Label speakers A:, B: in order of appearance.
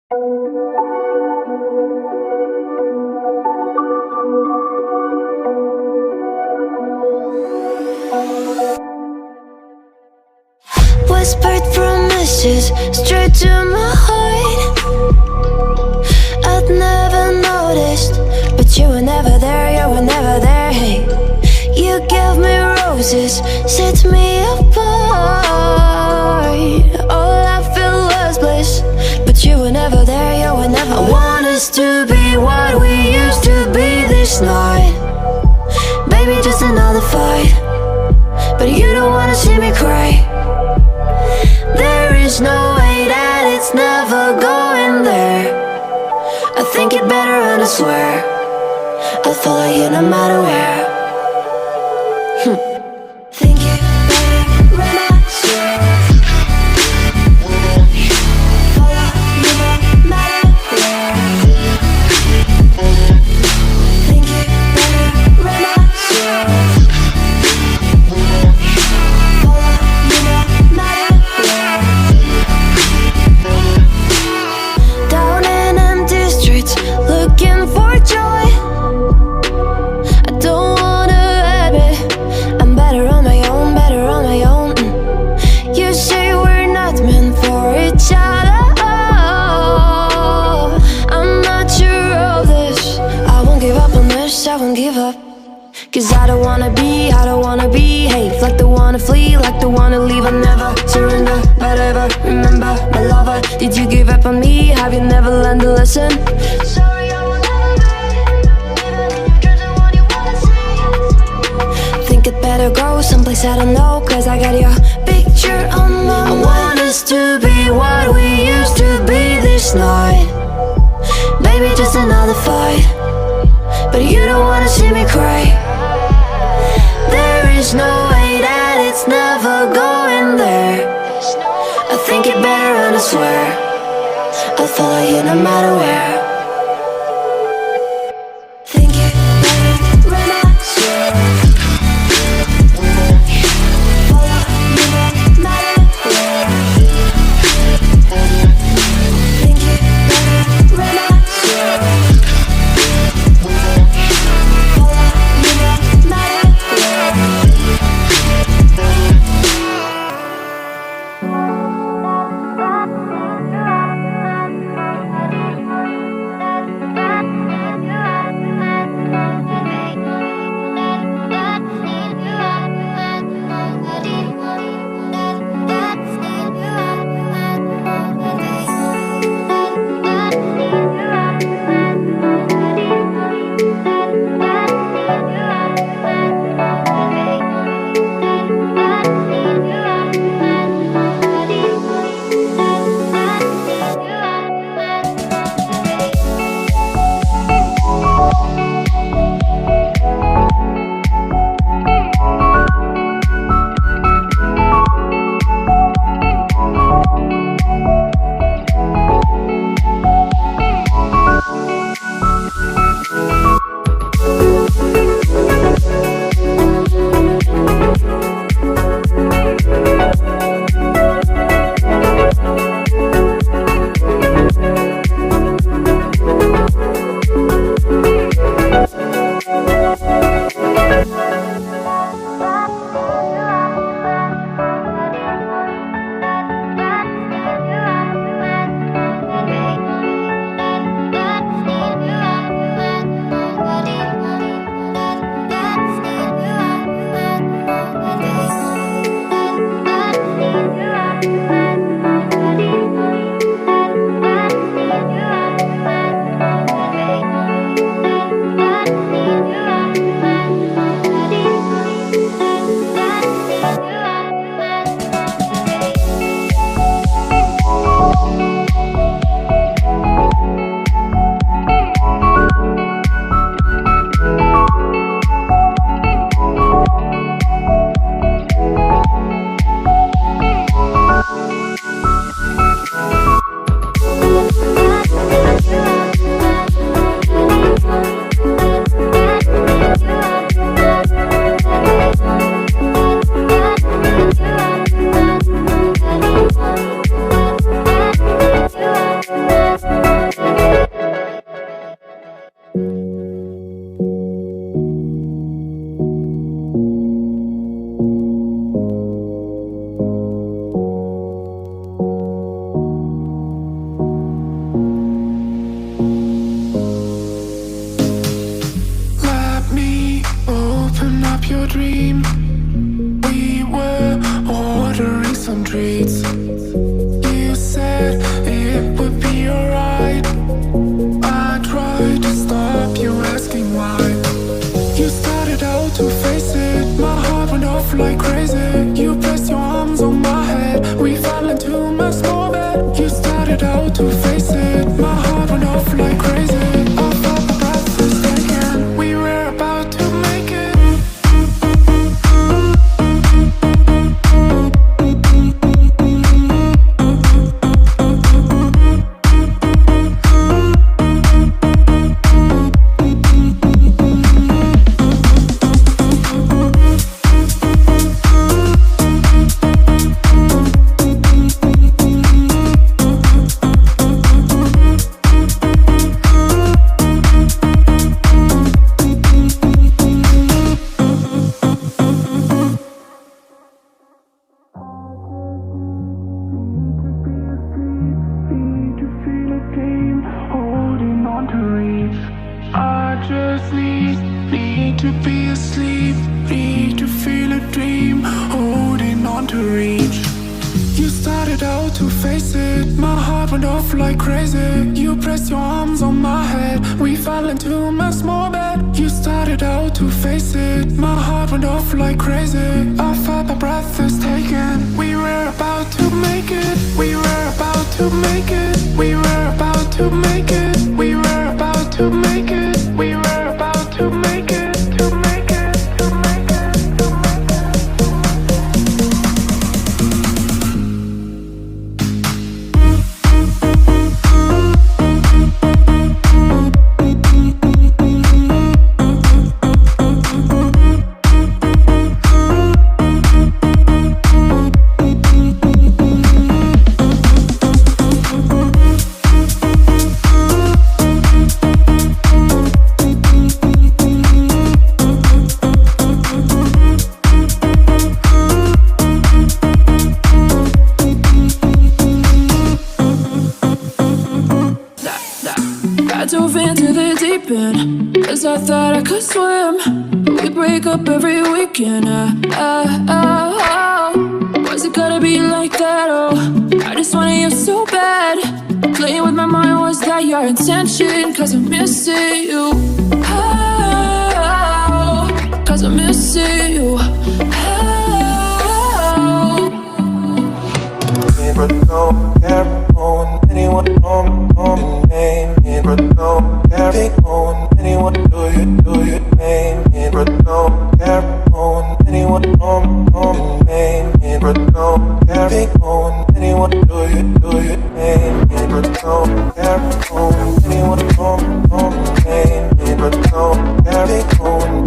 A: Whispered promises straight to my heart. I'd never noticed, but you were never there, you were never there. Hey, you gave me roses, set me apart. All I feel was bliss, but you were never there, you were never there. I want us to be what we used to be this night. Baby, just another fight, but you don't wanna see me cry. There is no way that it's never going there. I think it better and I swear I'll follow you no matter where. Think it better and I swear follow you no matter where. Think it better and I swear follow you no matter where. Down in empty streets, looking for joy. I don't wanna admit I'm better on my own, better on my own. You say we're not meant for each other. I'm not sure of this. I won't give up on this, I won't give up. Cause I don't wanna behave like the wanna flee, like the wanna leave. I'll never surrender, but ever remember my lover. Did you give up on me? Have you never learned a lesson? Sorry, I will never be, even in your dreams and what you wanna see. Think it better go someplace I don't know, cause I got your picture on my mind. I want us to be what we used to be this night. Baby, just another fight, but you don't wanna see me cry. There is no way that it's never going there. I think it better and I swear I'll follow you no matter where. Think it better and I swear follow you no matter where. Think it better and I swear follow you no matter where.
B: need to be asleep, need to feel a dream, holding on to reach. You started out to face it, my heart went off like crazy. You pressed your arms on my head, we fell into my small bed. You started out to face it, my heart went off like crazy. I felt my breath is taken, we were about to make it. We were about to make it, we were about to make it. We were about to make it, we were about to make it.
C: Cause I thought I could swim, but we break up every weekend. Was it gonna be like that? Oh, I just wanted you so bad. Playing with my mind, was that your intention? Cause I'm missing you. Cause I'm missing you.
D: But don't care on anyone on name. But don't care on anyone do you name. But don't care on anyone on name. But don't care on anyone do you name. But don't care on anyone on name. But don't care on